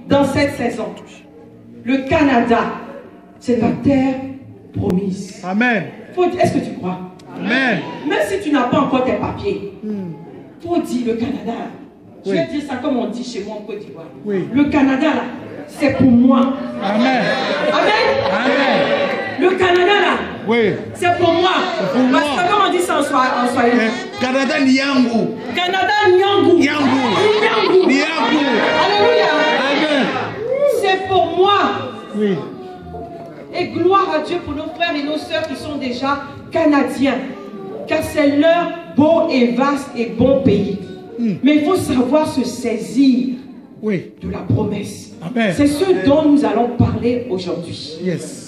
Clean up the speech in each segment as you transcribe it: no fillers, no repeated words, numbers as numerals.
dans cette saison. Le Canada, c'est ta terre promise. Amen. Est-ce que tu crois? Amen. Même si tu n'as pas encore tes papiers, faut dire le Canada. Je vais dire ça comme on dit chez moi en Côte d'Ivoire. Oui. Le Canada, là, c'est pour moi. Amen. Amen. Amen. Le Canada, là, oui, c'est pour moi. Parce que comme on dit ça en Swahili. Canada Nyangu. Canada Nyangu. Nyangu. Nyangu. Alléluia. Amen. C'est pour moi. Oui. Et gloire à Dieu pour nos frères et nos sœurs qui sont déjà canadiens. Car c'est leur beau et vaste et bon pays. Mais il faut savoir se saisir de la promesse. C'est ce dont nous allons parler aujourd'hui. Yes.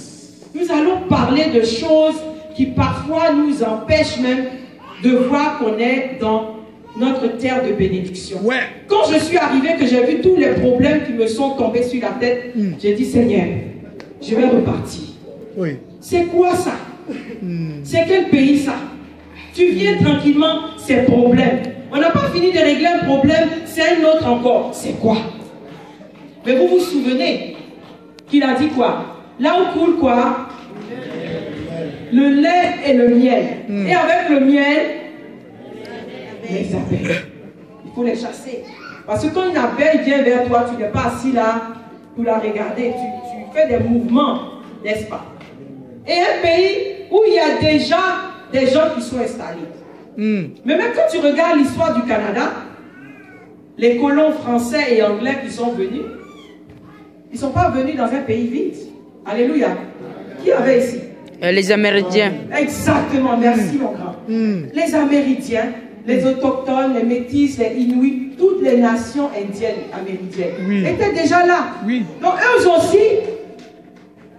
Nous allons parler de choses qui parfois nous empêchent même de voir qu'on est dans notre terre de bénédiction. Quand je suis arrivé, que j'ai vu tous les problèmes qui me sont tombés sur la tête, j'ai dit Seigneur, je vais repartir. C'est quoi ça? C'est quel pays ça? Tu viens tranquillement, c'est problème. On n'a pas fini de régler un problème, c'est un autre encore. C'est quoi? Mais vous vous souvenez qu'il a dit quoi? Là où coule quoi? Le lait et le miel. Et avec le miel, les abeilles. Il faut les chasser. Parce que quand une abeille vient vers toi, tu n'es pas assis là pour la regarder. Tu fais des mouvements, n'est-ce pas? Et un pays où il y a déjà des gens qui sont installés. Mais même quand tu regardes l'histoire du Canada, les colons français et anglais qui sont venus, ils ne sont pas venus dans un pays vide. Alléluia. Qui avait ici? Les Amérindiens. Exactement, merci mon grand. Les Amérindiens, les autochtones, les métis, les Inuits, toutes les nations indiennes, amérindiennes étaient déjà là. Donc eux aussi,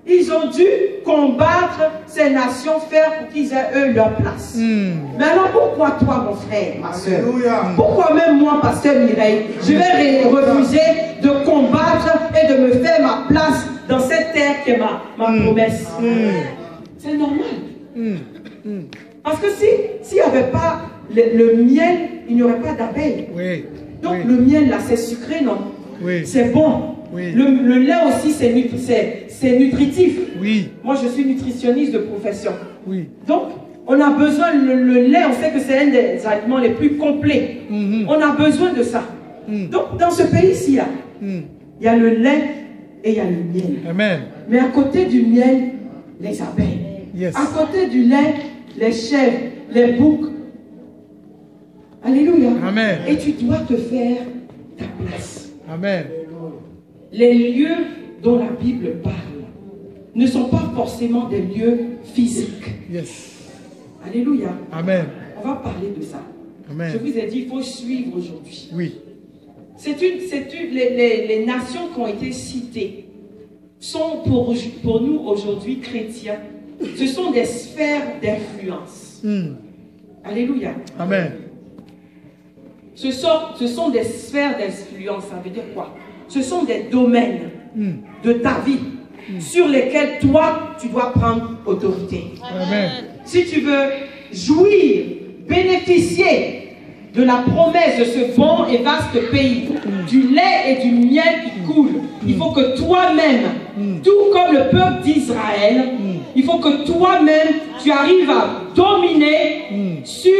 ils ont dû combattre ces nations, faire pour qu'ils aient eux leur place. Mais alors pourquoi toi mon frère, ma soeur? Pourquoi même moi, pasteur Mireille, je vais refuser de combattre et de me faire ma place dans cette terre qui est ma promesse? C'est normal. Parce que s'il n'y avait pas le miel, il n'y aurait pas d'abeilles. Donc le miel là, c'est sucré, non? C'est bon. Le lait aussi, c'est nutritif. Moi, je suis nutritionniste de profession. Donc, on a besoin, le lait, on sait que c'est un des aliments les plus complets. On a besoin de ça. Donc, dans ce pays-ci, il y a le lait et il y a le miel. Amen. Mais à côté du miel, les abeilles. À côté du lait, les chèvres, les boucs. Alléluia. Amen. Et tu dois te faire ta place. Amen. Les lieux dont la Bible parle ne sont pas forcément des lieux physiques. Alléluia. Amen. On va parler de ça. Amen. Je vous ai dit, il faut suivre aujourd'hui. Oui. Les nations qui ont été citées sont pour nous aujourd'hui chrétiens. Ce sont des sphères d'influence. Alléluia. Amen. Ce sont des sphères d'influence. Ça veut dire quoi? Ce sont des domaines de ta vie sur lesquels toi, tu dois prendre autorité. Amen. Si tu veux jouir, bénéficier de la promesse de ce bon et vaste pays, du lait et du miel qui coule, il faut que toi-même, tout comme le peuple d'Israël, il faut que toi-même, tu arrives à dominer sur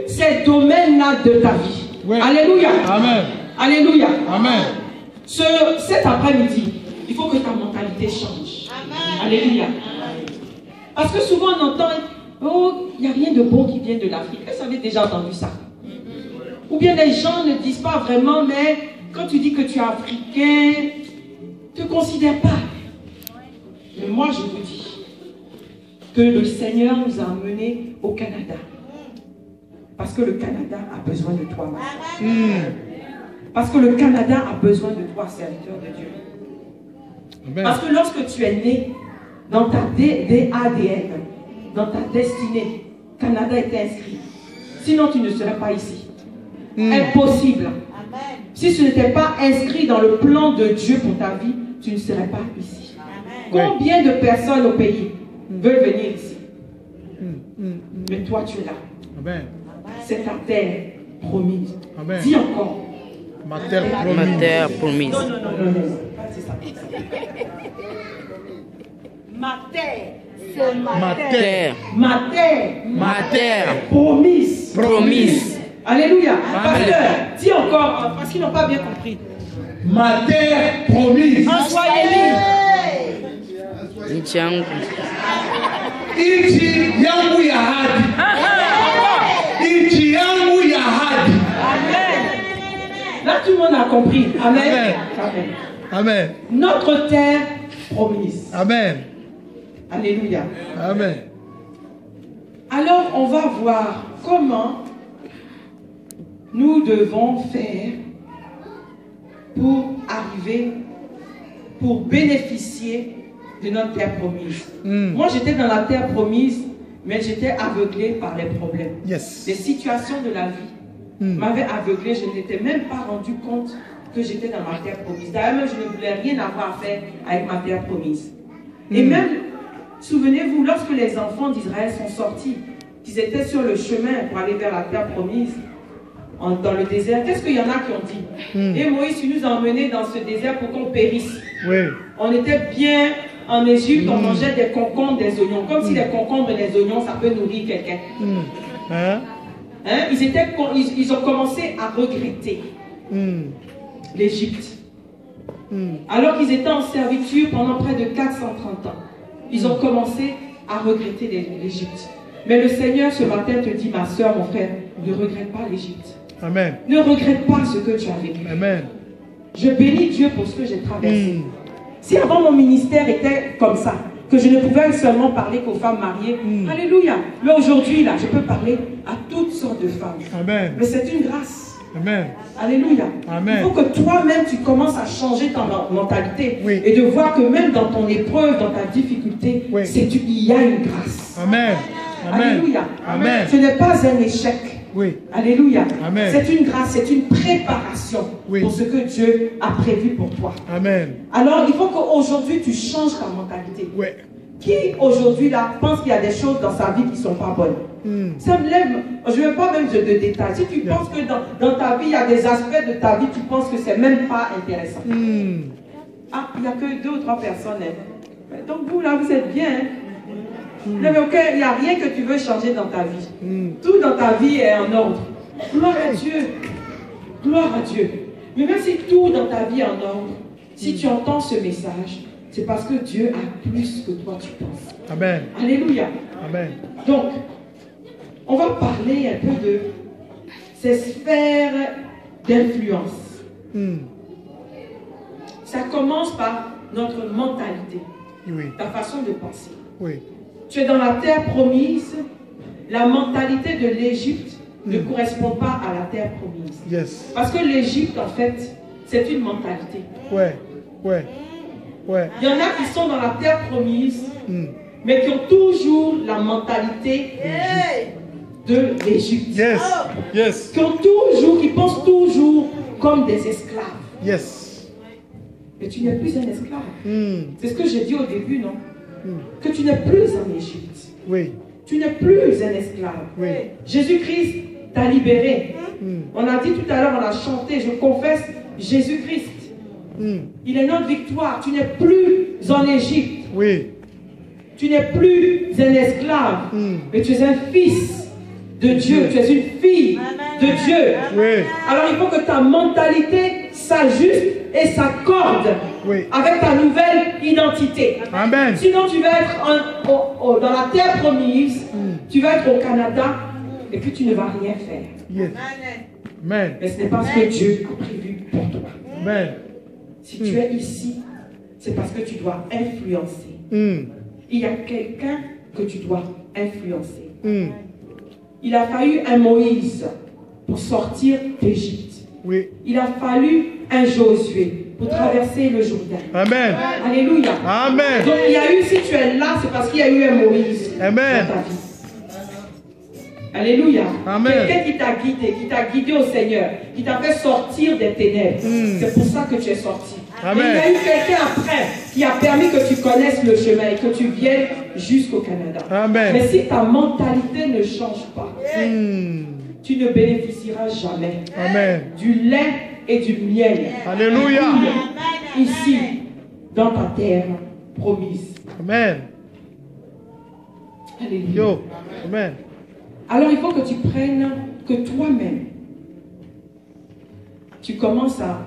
ces domaines-là de ta vie. Alléluia. Amen. Alléluia. Amen. Cet après-midi, il faut que ta mentalité change. Alléluia. Parce que souvent on entend, oh, il n'y a rien de bon qui vient de l'Afrique. Est-ce que vous avez déjà entendu ça? Ou bien les gens ne disent pas vraiment, mais quand tu dis que tu es africain, ne te considère pas. Mais moi je vous dis que le Seigneur nous a emmenés au Canada. Parce que le Canada a besoin de toi, ma soeur. Parce que le Canada a besoin de toi, serviteur de Dieu. Amen. Parce que lorsque tu es né, dans ta ADN, dans ta destinée, Canada était inscrit. Sinon, tu ne serais pas ici. Impossible. Amen. Si ce n'était pas inscrit dans le plan de Dieu pour ta vie, tu ne serais pas ici. Amen. Combien de personnes au pays veulent venir ici? Mais toi, tu es là. Amen. C'est ta terre promise. Amen. Dis encore. Ma terre promise. Ma terre promise. Non. dire ça comme ça. Ma terre. C'est Ma terre. Ma terre. Ma terre. Promise. Promise. Alléluia. Amen. Pasteur, dis encore, parce qu'ils n'ont pas bien compris. Ma terre promise. Soyez libres. Nchangu. Nchi yangu ya hadi. Nchi yangu ya hadi. Amen. Là, tout le monde a compris. Amen. Amen. Amen. Amen. Notre terre promise. Amen. Alléluia. Amen. Alors, on va voir comment nous devons faire pour arriver, pour bénéficier de notre terre promise. Moi, j'étais dans la terre promise, mais j'étais aveuglé par les problèmes. Yes. Les situations de la vie m'avaient aveuglé. Je n'étais même pas rendu compte que j'étais dans ma terre promise. D'ailleurs, même, je ne voulais rien avoir à faire avec ma terre promise. Et même, souvenez-vous, lorsque les enfants d'Israël sont sortis, qu'ils étaient sur le chemin pour aller vers la terre promise, dans le désert, qu'est-ce qu'il y en a qui ont dit? Et Moïse, tu nous as emmenés dans ce désert pour qu'on périsse. Oui. On était bien en Égypte, on mangeait des concombres, des oignons. Comme si les concombres et les oignons, ça peut nourrir quelqu'un. Ils ont commencé à regretter l'Égypte. Alors qu'ils étaient en servitude pendant près de 430 ans. Ils ont commencé à regretter l'Égypte. Mais le Seigneur ce matin te dit, ma soeur, mon frère, ne regrette pas l'Égypte. Amen. Ne regrette pas ce que tu as vécu. Amen. Je bénis Dieu pour ce que j'ai traversé. Si avant mon ministère était comme ça, que je ne pouvais seulement parler qu'aux femmes mariées, alléluia. Mais aujourd'hui, là, je peux parler à toutes sortes de femmes. Amen. Mais c'est une grâce. Amen. Alléluia. Amen. Il faut que toi-même, tu commences à changer ta mentalité. Oui. Et de voir que même dans ton épreuve, dans ta difficulté, Oui. il y a une grâce. Amen. Amen. Alléluia. Amen. Ce n'est pas un échec. Oui. Alléluia. Amen. C'est une grâce, c'est une préparation Oui. pour ce que Dieu a prévu pour toi. Amen. Alors, il faut qu'aujourd'hui, tu changes ta mentalité. Oui. Qui, aujourd'hui, là, pense qu'il y a des choses dans sa vie qui ne sont pas bonnes? Ça me lève, je ne veux pas même de détails. Si tu penses que dans ta vie, il y a des aspects de ta vie, tu penses que c'est même pas intéressant. Ah, il n'y a que 2 ou 3 personnes. Hein. Donc, vous, là, vous êtes bien. Hein? Mais ok, il n'y a rien que tu veux changer dans ta vie. Tout dans ta vie est en ordre. Gloire à Dieu. Gloire à Dieu. Mais même si tout dans ta vie est en ordre, si tu entends ce message, c'est parce que Dieu a plus que toi tu penses. Amen. Alléluia. Amen. Donc, on va parler un peu de ces sphères d'influence. Ça commence par notre mentalité, Oui. ta façon de penser. Oui. Tu es dans la terre promise, la mentalité de l'Égypte ne correspond pas à la terre promise. Yes. Parce que l'Égypte, en fait, c'est une mentalité. Ouais. Ouais. Ouais. Il y en a qui sont dans la terre promise, mais qui ont toujours la mentalité de l'Égypte. Yes. Yes. Qui pensent toujours comme des esclaves. Yes. Mais tu n'es plus un esclave. C'est ce que j'ai dit au début, non? Que tu n'es plus en Égypte. Oui. Tu n'es plus un esclave. Oui. Jésus-Christ t'a libéré. On a dit tout à l'heure, on a chanté, je confesse Jésus-Christ. Il est notre victoire. Tu n'es plus en Égypte. Oui. Tu n'es plus un esclave, mais tu es un fils de Dieu. Tu es une fille de Dieu. Oui. Alors il faut que ta mentalité s'ajuste et s'accorde avec ta nouvelle identité. Amen. Sinon tu vas être dans la terre promise, tu vas être au Canada et puis tu ne vas rien faire. Yes. Amen. Mais ce n'est pas ce que Dieu a prévu pour toi. Amen. Si tu es ici, c'est parce que tu dois influencer. Il y a quelqu'un que tu dois influencer. Il a fallu un Moïse pour sortir d'Égypte. Oui. Il a fallu un Josué pour traverser le Jourdain. Amen. Alléluia. Amen. Donc il y a eu, si tu es là, c'est parce qu'il y a eu un Moïse Amen. dans ta vie. Alléluia. Amen. Quelqu'un qui t'a guidé au Seigneur, qui t'a fait sortir des ténèbres. C'est pour ça que tu es sorti. Amen. Et il y a eu quelqu'un après qui a permis que tu connaisses le chemin et que tu viennes jusqu'au Canada. Amen. Mais si ta mentalité ne change pas, tu ne bénéficieras jamais Amen. du lait et du miel. Alléluia. ici, dans ta terre promise. Amen. Alléluia. Yo. Amen. Alors il faut que tu prennes, que toi-même, tu commences à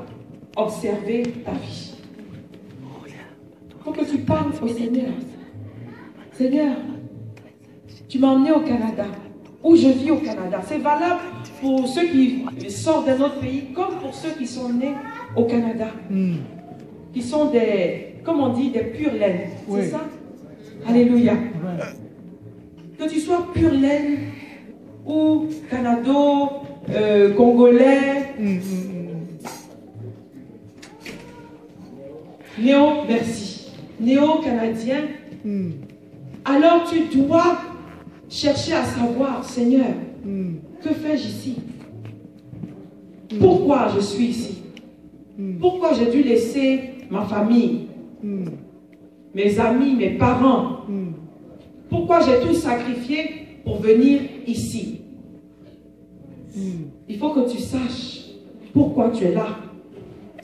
observer ta vie. Il faut que tu parles au Seigneur. Seigneur, tu m'as emmené au Canada, où je vis au Canada. C'est valable pour ceux qui sortent d'un autre pays, comme pour ceux qui sont nés au Canada. Qui sont des, comme on dit, des pure laine. Oui. C'est ça? Alléluia. Que tu sois pure laine ou Canado, Congolais, néo-canadien, alors tu dois chercher à savoir, Seigneur, que fais-je ici? Pourquoi je suis ici? Pourquoi j'ai dû laisser ma famille, mes amis, mes parents? Pourquoi j'ai tout sacrifié pour venir ici? Il faut que tu saches pourquoi tu es là.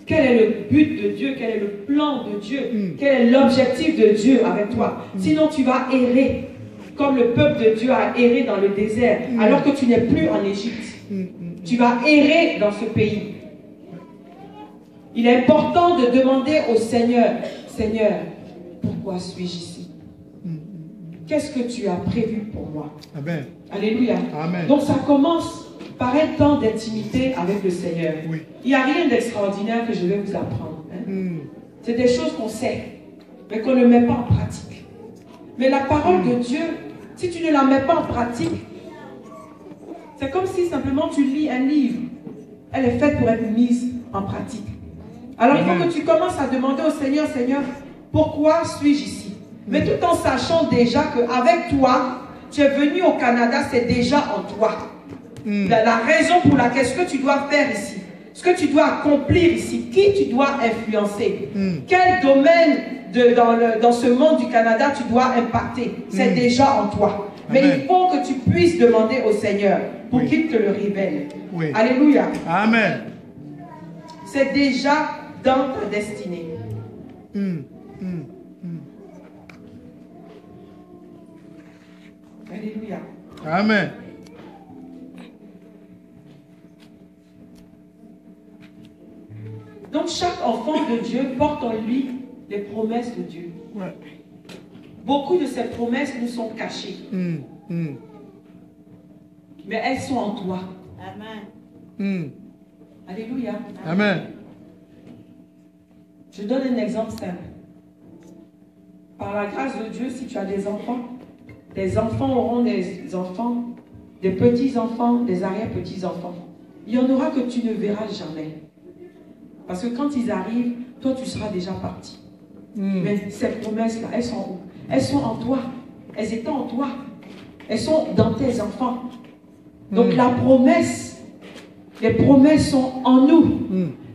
Quel est le but de Dieu? Quel est le plan de Dieu? Quel est l'objectif de Dieu avec toi? Sinon tu vas errer, comme le peuple de Dieu a erré dans le désert, alors que tu n'es plus en Égypte. Tu vas errer dans ce pays. Il est important de demander au Seigneur, Seigneur, pourquoi suis-je ici? Qu'est-ce que tu as prévu pour moi? Amen. Alléluia. Amen. Donc ça commence par un temps d'intimité avec le Seigneur. Oui. Il n'y a rien d'extraordinaire que je vais vous apprendre. C'est des choses qu'on sait, mais qu'on ne met pas en pratique. Mais la parole de Dieu, si tu ne la mets pas en pratique, c'est comme si simplement tu lis un livre. Elle est faite pour être mise en pratique. Alors il faut que tu commences à demander au Seigneur, Seigneur, pourquoi suis-je ici? Mais tout en sachant déjà qu'avec toi, tu es venu au Canada, c'est déjà en toi. La raison pour laquelle, ce que tu dois faire ici, ce que tu dois accomplir ici, qui tu dois influencer, quel domaine dans ce monde du Canada tu dois impacter, c'est déjà en toi. Mais Amen. il faut que tu puisses demander au Seigneur pour qu'il te le révèle. Oui. Alléluia. Amen. C'est déjà dans ta destinée. Alléluia. Amen. Donc chaque enfant de Dieu porte en lui les promesses de Dieu. Ouais. Beaucoup de ces promesses nous sont cachées. Mais elles sont en toi. Amen. Alléluia. Amen. Je donne un exemple simple. Par la grâce de Dieu, si tu as des enfants auront des enfants, des petits-enfants, des arrière-petits-enfants. Il y en aura que tu ne verras jamais. Parce que quand ils arrivent, toi tu seras déjà parti. Mais ces promesses-là, elles sont où? Elles sont en toi. Elles étaient en toi. Elles sont dans tes enfants. Donc la promesse, les promesses sont en nous.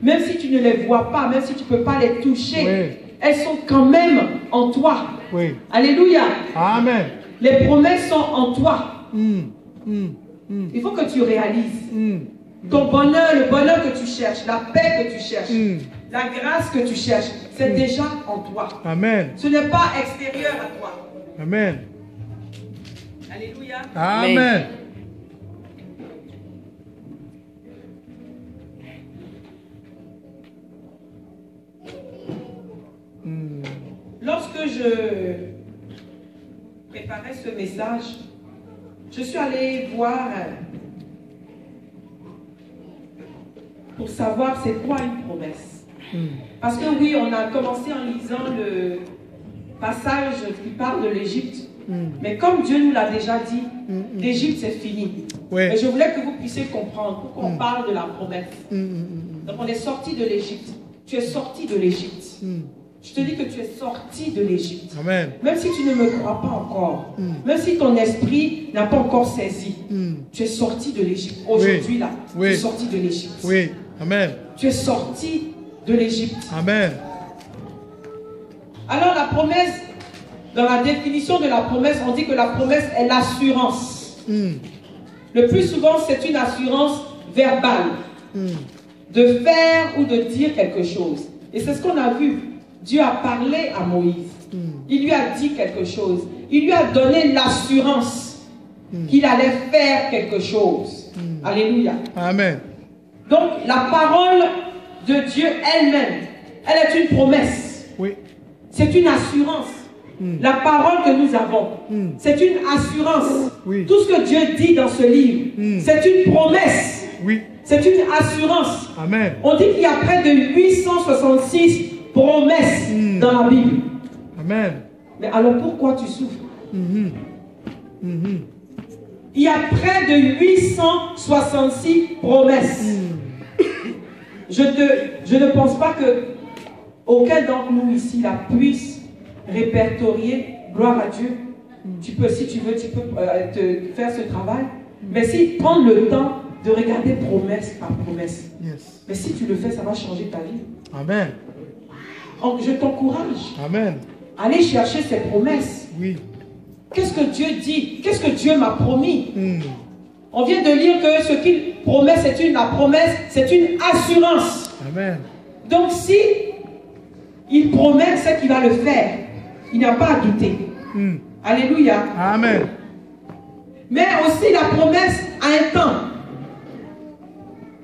Même si tu ne les vois pas, même si tu ne peux pas les toucher, elles sont quand même en toi. Oui. Alléluia. Amen. Les promesses sont en toi. Il faut que tu réalises. Ton bonheur, le bonheur que tu cherches, la paix que tu cherches, la grâce que tu cherches, c'est déjà en toi. Amen. Ce n'est pas extérieur à toi. Amen. Alléluia. Amen. Lorsque je préparais ce message, je suis allée voir pour savoir c'est quoi une promesse. Parce que oui, on a commencé en lisant le passage qui parle de l'Égypte. Mais comme Dieu nous l'a déjà dit, l'Égypte c'est fini. Oui. Mais je voulais que vous puissiez comprendre pourquoi on parle de la promesse. Donc on est sorti de l'Égypte. Tu es sorti de l'Égypte. Je te dis que tu es sorti de l'Égypte. Amen. Même si tu ne me crois pas encore, même si ton esprit n'a pas encore saisi, tu es sorti de l'Égypte. Aujourd'hui là, tu es sorti de l'Égypte. Oui. Amen. Tu es sorti de l'Égypte. Amen. Alors la promesse, dans la définition de la promesse, on dit que la promesse est l'assurance. Le plus souvent, c'est une assurance verbale. De faire ou de dire quelque chose. Et c'est ce qu'on a vu. Dieu a parlé à Moïse. Il lui a dit quelque chose. Il lui a donné l'assurance qu'il allait faire quelque chose. Alléluia. Amen. Donc, la parole de Dieu elle-même, elle est une promesse. Oui. C'est une assurance. La parole que nous avons, c'est une assurance. Oui. Tout ce que Dieu dit dans ce livre, c'est une promesse. Oui. C'est une assurance. Amen. On dit qu'il y a près de 866 promesses dans la Bible. Amen. Mais alors pourquoi tu souffres? Il y a près de 866 promesses. Je ne pense pas que aucun d'entre nous ici là puisse répertorier, gloire à Dieu. Tu peux, si tu veux, tu peux te faire ce travail. Mais si prendre le temps de regarder promesse par promesse. Yes. Mais si tu le fais, ça va changer ta vie. Amen. Donc je t'encourage. Amen. Allez chercher ces promesses. Oui. Qu'est-ce que Dieu dit? Qu'est-ce que Dieu m'a promis? On vient de lire que ce qu'il promet, la promesse, c'est une assurance. Amen. Donc si il promet, c'est qu'il va le faire. Il n'y a pas à douter. Alléluia. Amen. Mais aussi la promesse a un temps.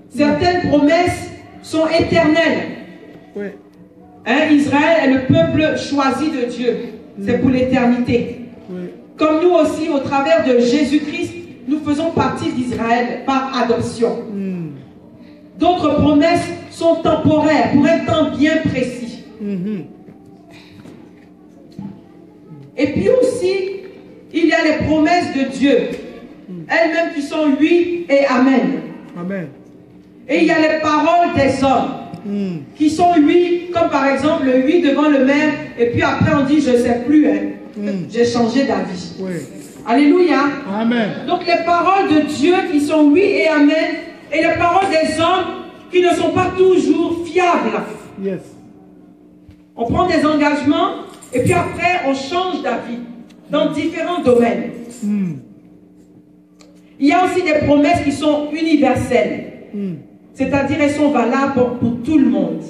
Certaines promesses sont éternelles. Oui. Hein, Israël est le peuple choisi de Dieu. C'est pour l'éternité. Oui. Comme nous aussi, au travers de Jésus-Christ, nous faisons partie d'Israël par adoption. D'autres promesses sont temporaires, pour un temps bien précis. Et puis aussi, il y a les promesses de Dieu, elles-mêmes qui sont oui et amen. Amen. Et il y a les paroles des hommes, qui sont oui, comme par exemple le oui devant le maire, et puis après on dit je ne sais plus, hein, j'ai changé d'avis. Oui. Alléluia. Amen. Donc les paroles de Dieu qui sont oui et amen, et les paroles des hommes qui ne sont pas toujours fiables. Yes. On prend des engagements et puis après on change d'avis dans différents domaines. Il y a aussi des promesses qui sont universelles. C'est-à-dire elles sont valables pour tout le monde.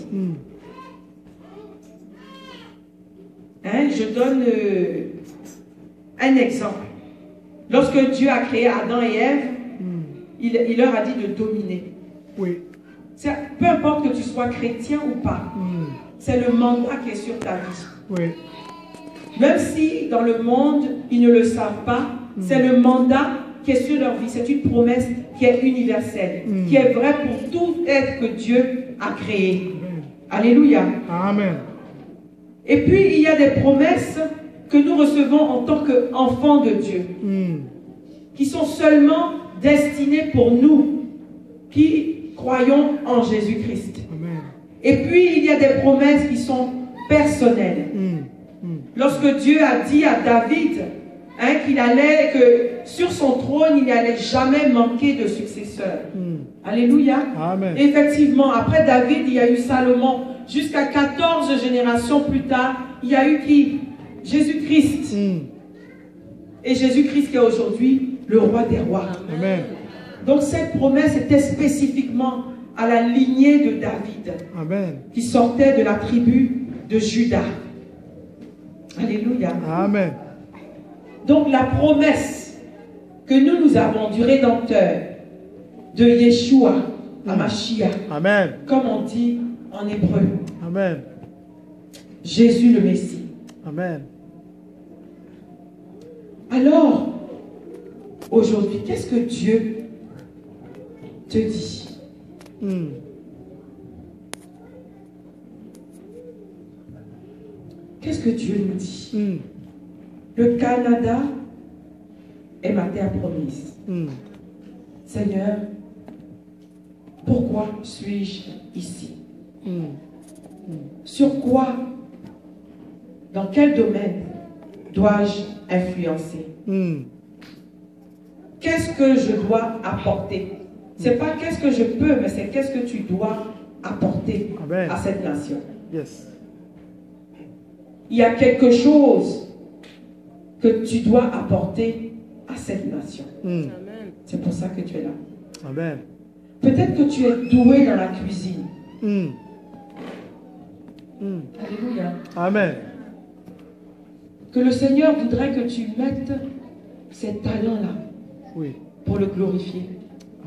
Hein, je donne un exemple. Lorsque Dieu a créé Adam et Ève, il leur a dit de dominer. Oui. Peu importe que tu sois chrétien ou pas, c'est le mandat qui est sur ta vie. Oui. Même si dans le monde, ils ne le savent pas, c'est le mandat qui est sur leur vie. C'est une promesse qui est universelle, qui est vraie pour tout être que Dieu a créé. Alléluia. Amen. Et puis, il y a des promesses que nous recevons en tant qu'enfants de Dieu, qui sont seulement destinées pour nous, qui croyons en Jésus-Christ. Et puis, il y a des promesses qui sont personnelles. Lorsque Dieu a dit à David qu'il allait, que sur son trône, il n'allait jamais manquer de successeur. Alléluia. Amen. Effectivement, après David, il y a eu Salomon. Jusqu'à 14 générations plus tard, il y a eu qui? Jésus-Christ. Et Jésus-Christ qui est aujourd'hui le roi des rois. Amen. Donc cette promesse était spécifiquement à la lignée de David. Amen. Qui sortait de la tribu de Juda. Alléluia. Amen. Donc la promesse que nous avons du Rédempteur, de Yeshua, Mashiach, Amen. comme on dit en hébreu. Amen. Jésus le Messie. Amen. Alors, aujourd'hui, qu'est-ce que Dieu te dit? Qu'est-ce que Dieu nous dit? Le Canada est ma terre promise. Seigneur, pourquoi suis-je ici? Sur quoi, dans quel domaine dois-je influencer? Qu'est-ce que je dois apporter? C'est pas qu'est-ce que je peux, mais c'est qu'est-ce que tu dois apporter Amen. à cette nation. Yes. Il y a quelque chose que tu dois apporter à cette nation. C'est pour ça que tu es là. Amen. Peut-être que tu es doué dans la cuisine. Alléluia. Amen. Que le Seigneur voudrait que tu mettes ces talents-là Oui. pour le glorifier.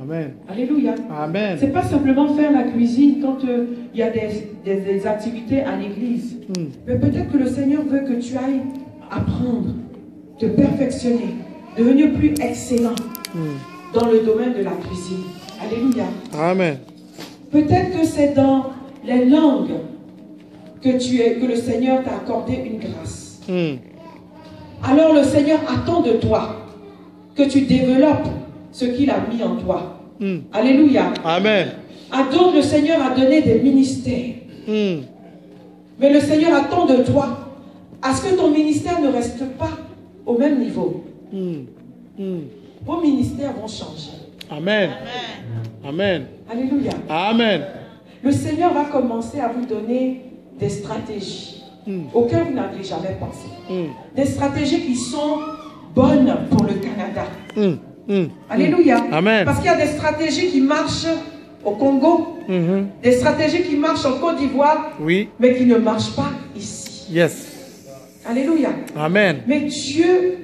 Amen. Alléluia. Amen. C'est pas simplement faire la cuisine quand il y a des activités à l'église. Mais peut-être que le Seigneur veut que tu ailles apprendre, te perfectionner, devenir plus excellent dans le domaine de la cuisine. Alléluia. Amen. Peut-être que c'est dans les langues que le Seigneur t'a accordé une grâce. Alors le Seigneur attend de toi que tu développes ce qu'il a mis en toi. Alléluia. Amen. À d'autres, le Seigneur a donné des ministères. Mais le Seigneur attend de toi à ce que ton ministère ne reste pas au même niveau. Vos ministères vont changer. Amen. Amen. Alléluia. Amen. Le Seigneur va commencer à vous donner des stratégies auxquelles vous n'avez jamais pensé. Des stratégies qui sont bonnes pour le Canada. Alléluia. Amen. Parce qu'il y a des stratégies qui marchent au Congo, des stratégies qui marchent en Côte d'Ivoire, Oui. mais qui ne marchent pas ici. Yes. Alléluia. Amen. Mais Dieu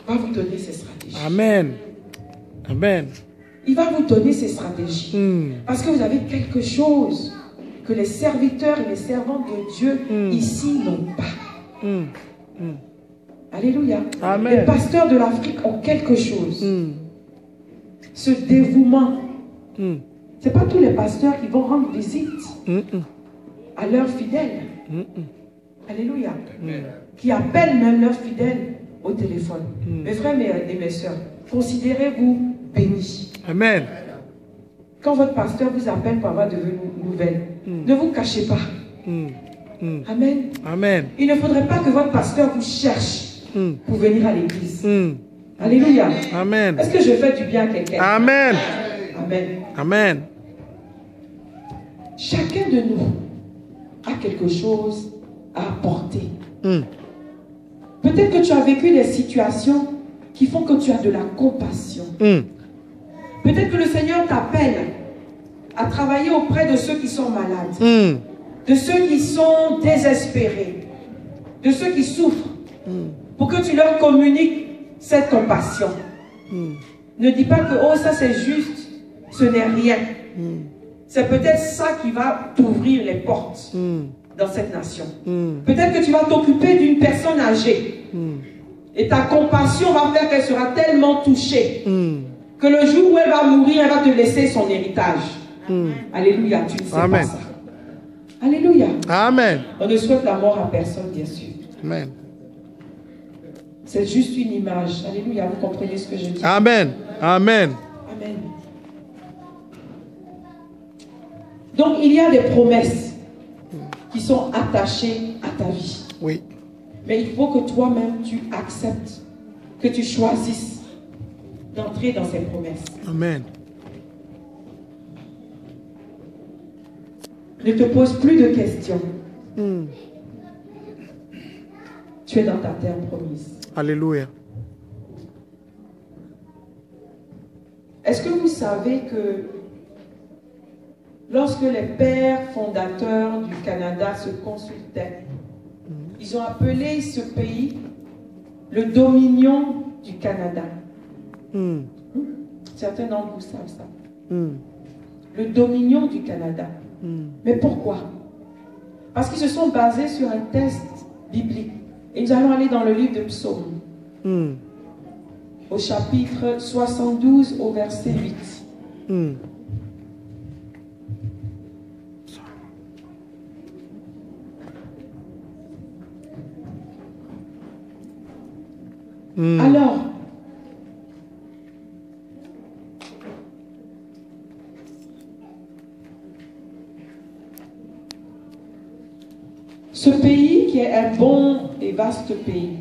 va vous donner ces stratégies. Amen. Amen. Il va vous donner ces stratégies. Parce que vous avez quelque chose que les serviteurs et les servantes de Dieu ici n'ont pas. Alléluia. Amen. Les pasteurs de l'Afrique ont quelque chose. Ce dévouement. Ce n'est pas tous les pasteurs qui vont rendre visite à leurs fidèles. Alléluia. Qui appellent même leurs fidèles au téléphone. Mes frères et mes soeurs, considérez-vous bénis. Amen. Quand votre pasteur vous appelle pour avoir de nouvelles, ne vous cachez pas. Amen. Amen. Il ne faudrait pas que votre pasteur vous cherche pour venir à l'église. Alléluia. Amen. Est-ce que je fais du bien à quelqu'un? Amen. Amen. Amen. Chacun de nous a quelque chose à apporter. Peut-être que tu as vécu des situations qui font que tu as de la compassion. Peut-être que le Seigneur t'appelle à travailler auprès de ceux qui sont malades, de ceux qui sont désespérés, de ceux qui souffrent, pour que tu leur communiques cette compassion. Ne dis pas que, oh, ça c'est juste, ce n'est rien. C'est peut-être ça qui va t'ouvrir les portes dans cette nation. Peut-être que tu vas t'occuper d'une personne âgée. Et ta compassion va faire qu'elle sera tellement touchée que le jour où elle va mourir, elle va te laisser son héritage. Alléluia, tu ne sais Amen. pas ça. Alléluia. Amen. On ne souhaite la mort à personne, bien sûr. Amen. C'est juste une image. Alléluia, vous comprenez ce que je dis? Amen. Amen. Amen. Donc, il y a des promesses qui sont attachées à ta vie. Oui. Mais il faut que toi-même, tu acceptes, que tu choisisses d'entrer dans ces promesses. Amen. Ne te pose plus de questions. Tu es dans ta terre promise. Alléluia. Est-ce que vous savez que lorsque les pères fondateurs du Canada se consultaient, ils ont appelé ce pays le Dominion du Canada. Certains d'entre vous savent ça. Le Dominion du Canada. Mais pourquoi? Parce qu'ils se sont basés sur un texte biblique. Et nous allons aller dans le livre de Psaume. Au chapitre 72, au verset 8. Alors, ce pays qui est un bon et vaste pays,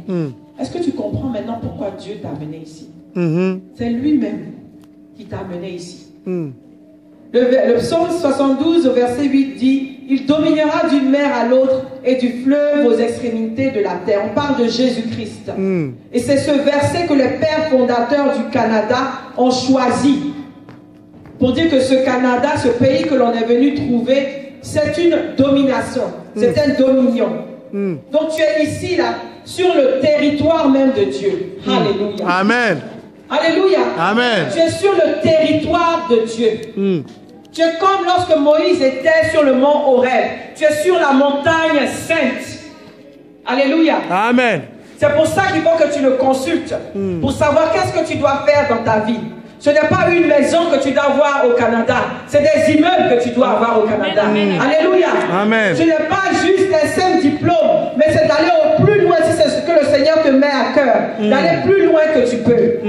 est-ce que tu comprends maintenant pourquoi Dieu t'a amené ici? C'est lui-même qui t'a amené ici. Le psaume 72 au verset 8 dit: il dominera d'une mer à l'autre et du fleuve aux extrémités de la terre. On parle de Jésus-Christ. Et c'est ce verset que les pères fondateurs du Canada ont choisi pour dire que ce Canada, ce pays que l'on est venu trouver, c'est une domination. C'est un dominion. Donc tu es ici, là, sur le territoire même de Dieu. Alléluia. Amen. Alléluia. Amen. Tu es sur le territoire de Dieu. Tu es comme lorsque Moïse était sur le mont Horeb. Tu es sur la montagne sainte. Alléluia. Amen. C'est pour ça qu'il faut que tu le consultes. Pour savoir qu'est-ce que tu dois faire dans ta vie. Ce n'est pas une maison que tu dois avoir au Canada. C'est des immeubles que tu dois avoir au Canada. Alléluia. Amen. Ce n'est pas juste un simple diplôme, mais c'est d'aller au plus loin, si c'est ce que le Seigneur te met à cœur. D'aller plus loin que tu peux.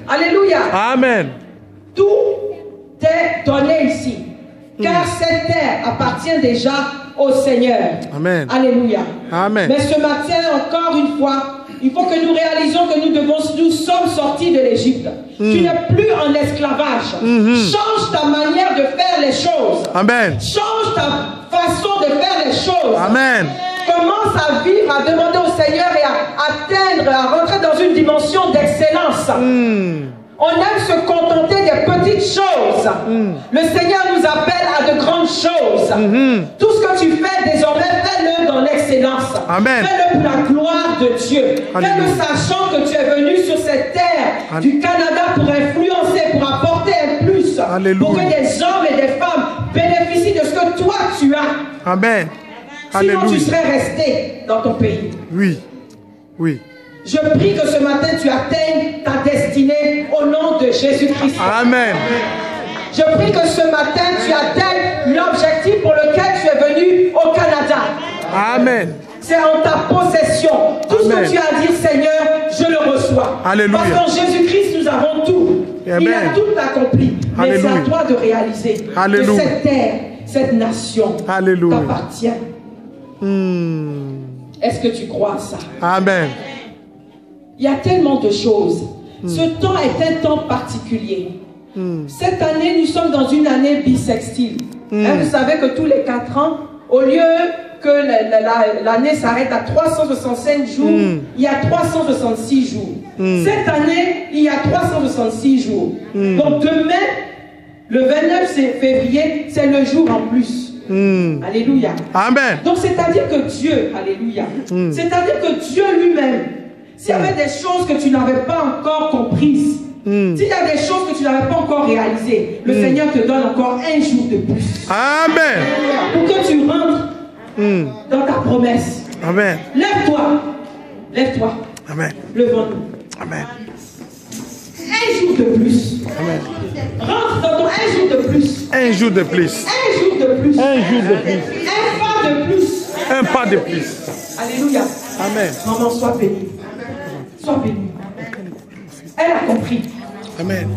Alléluia. Amen. Tout t'est donné ici. Car cette terre appartient déjà au Seigneur. Amen. Alléluia. Amen. Mais ce matin, encore une fois, il faut que nous réalisions que nous sommes sortis de l'Égypte. Tu n'es plus en esclavage. Change ta manière de faire les choses. Amen. Change ta façon de faire les choses. Amen. Commence à vivre, à demander au Seigneur et à atteindre, à rentrer dans une dimension d'excellence. On aime se contenter des petites choses. Le Seigneur nous appelle à de grandes choses. Tout ce que tu fais désormais, fais-le dans l'excellence. Fais-le pour la gloire de Dieu. Fais-le sachant que tu es venu sur cette terre du Canada pour influencer, pour apporter un plus. Pour que des hommes et des femmes bénéficient de ce que toi tu as. Amen. Sinon tu serais resté dans ton pays. Oui. Oui. Je prie que ce matin tu atteignes ta destinée au nom de Jésus-Christ. Amen. Je prie que ce matin tu atteignes l'objectif pour lequel tu es venu au Canada. Amen. C'est en ta possession. Tout ce que tu as à dire, Seigneur, je le reçois. Alléluia. Parce qu'en Jésus-Christ, nous avons tout. Amen. Il a tout accompli. Mais c'est à toi de réaliser que cette terre, cette nation t'appartient. Est-ce que tu crois à ça? Amen. Il y a tellement de choses. Ce temps est un temps particulier. Cette année, nous sommes dans une année bissextile. Vous savez que tous les 4 ans, au lieu que l'année s'arrête à 365 jours, il y a 366 jours. Cette année, il y a 366 jours. Donc demain, le 29 février, c'est le jour en plus. Alléluia. Amen. Donc c'est-à-dire que Dieu, alléluia, c'est-à-dire que Dieu lui-même, s'il y avait des choses que tu n'avais pas encore comprises, s'il y a des choses que tu n'avais pas encore réalisées, le Seigneur te donne encore un jour de plus. Amen. Pour que tu rentres dans ta promesse. Amen. Lève-toi. Lève-toi. Amen. Levons-nous. Amen. Un jour de plus. Amen. Rentre dans ton un jour de plus. Un jour de plus. Un jour de plus. Un jour de plus. Un pas de plus. Un pas de plus. Alléluia. Amen. Maman, sois bénie. Sois bénie. Elle a compris. Amen.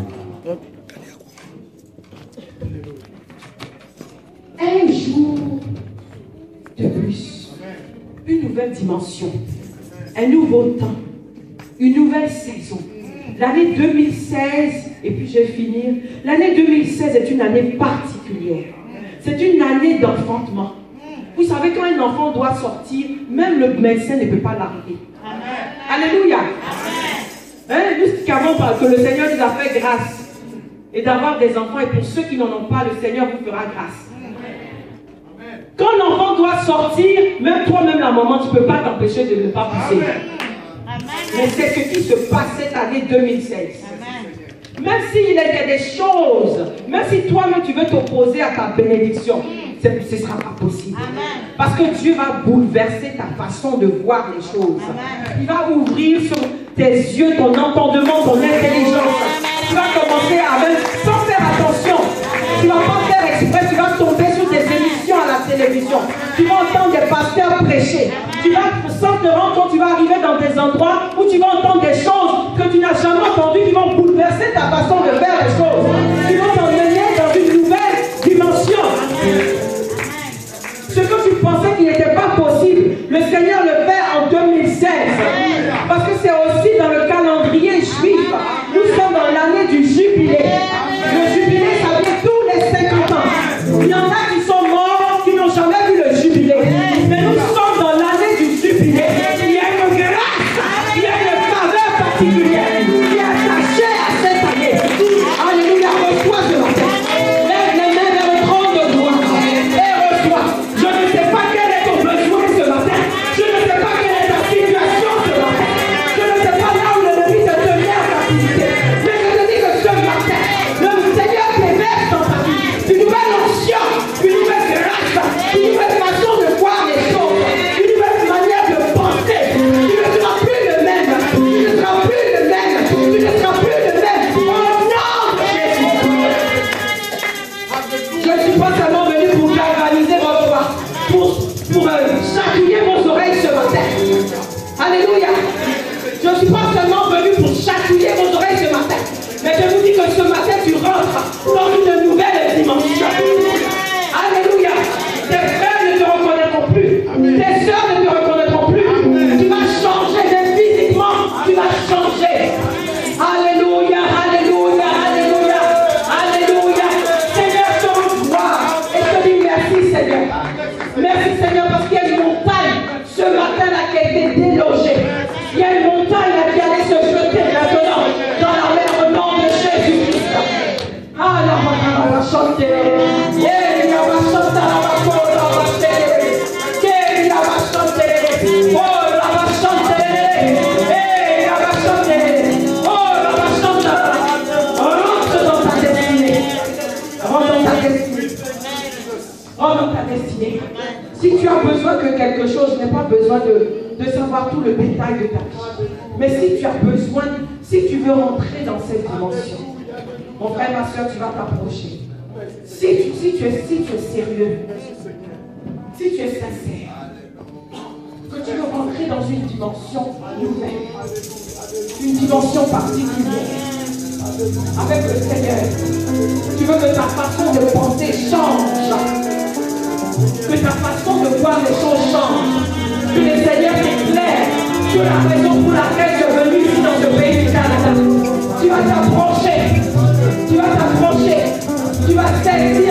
Un jour de plus. Une nouvelle dimension. Un nouveau temps. Une nouvelle saison. L'année 2016, et puis je vais finir. L'année 2016 est une année particulière. C'est une année d'enfantement. Vous savez, quand un enfant doit sortir, même le médecin ne peut pas l'arrêter. Alléluia. Hein, nous savons que le Seigneur nous a fait grâce et d'avoir des enfants, et pour ceux qui n'en ont pas, le Seigneur vous fera grâce. Quand l'enfant doit sortir, même toi-même la maman, tu ne peux pas t'empêcher de ne pas pousser. Mais c'est ce qui se passe cette année 2016. Même s'il y a des choses, même si toi-même tu veux t'opposer à ta bénédiction, ce ne sera pas possible. Parce que Dieu va bouleverser ta façon de voir les choses. Il va ouvrir sur tes yeux, ton entendement, ton intelligence. Tu vas commencer à même, sans faire attention, tu ne vas pas faire exprès, tu vas tomber sur des émissions à la télévision. Tu vas entendre des pasteurs prêcher. Tu vas, sans te rendre compte, tu vas arriver dans des endroits où tu vas entendre des choses que tu n'as jamais entendues, qui vont bouleverser ta façon de faire les choses. Qui vont t'emmener dans une nouvelle dimension. Ce que tu pensais qu'il n'était pas possible, le Seigneur le fait en 2016. Parce que c'est aussi dans le calendrier juif. Nous sommes dans l'année du jubilé. Le jubilé, ça vient tous les 50 ans. Il y en a qui sont morts, qui n'ont jamais vu le jubilé. Mais nous sommes dans l'année du jubilé. Il y a une grâce, il y a une faveur particulière qui est attachée à cette année. Alléluia, reçois ce matin. Lève les mains vers le trône de gloire et reçois. Je ne sais pas quelle est ton Si tu as besoin que quelque chose, je n'ai pas besoin de savoir tout le détail de ta vie. Mais si tu as besoin, si tu veux rentrer dans cette dimension, mon frère, ma soeur, tu vas t'approcher. Si tu es sérieux, si tu es sincère, que tu veux rentrer dans une dimension nouvelle, une dimension particulière, avec le Seigneur, tu veux que ta façon de penser change, que ta façon de voir les choses change, que le Seigneur t'éclaire sur la raison pour laquelle tu es venu ici dans ce pays du Canada. Tu vas t'approcher, tu vas saisir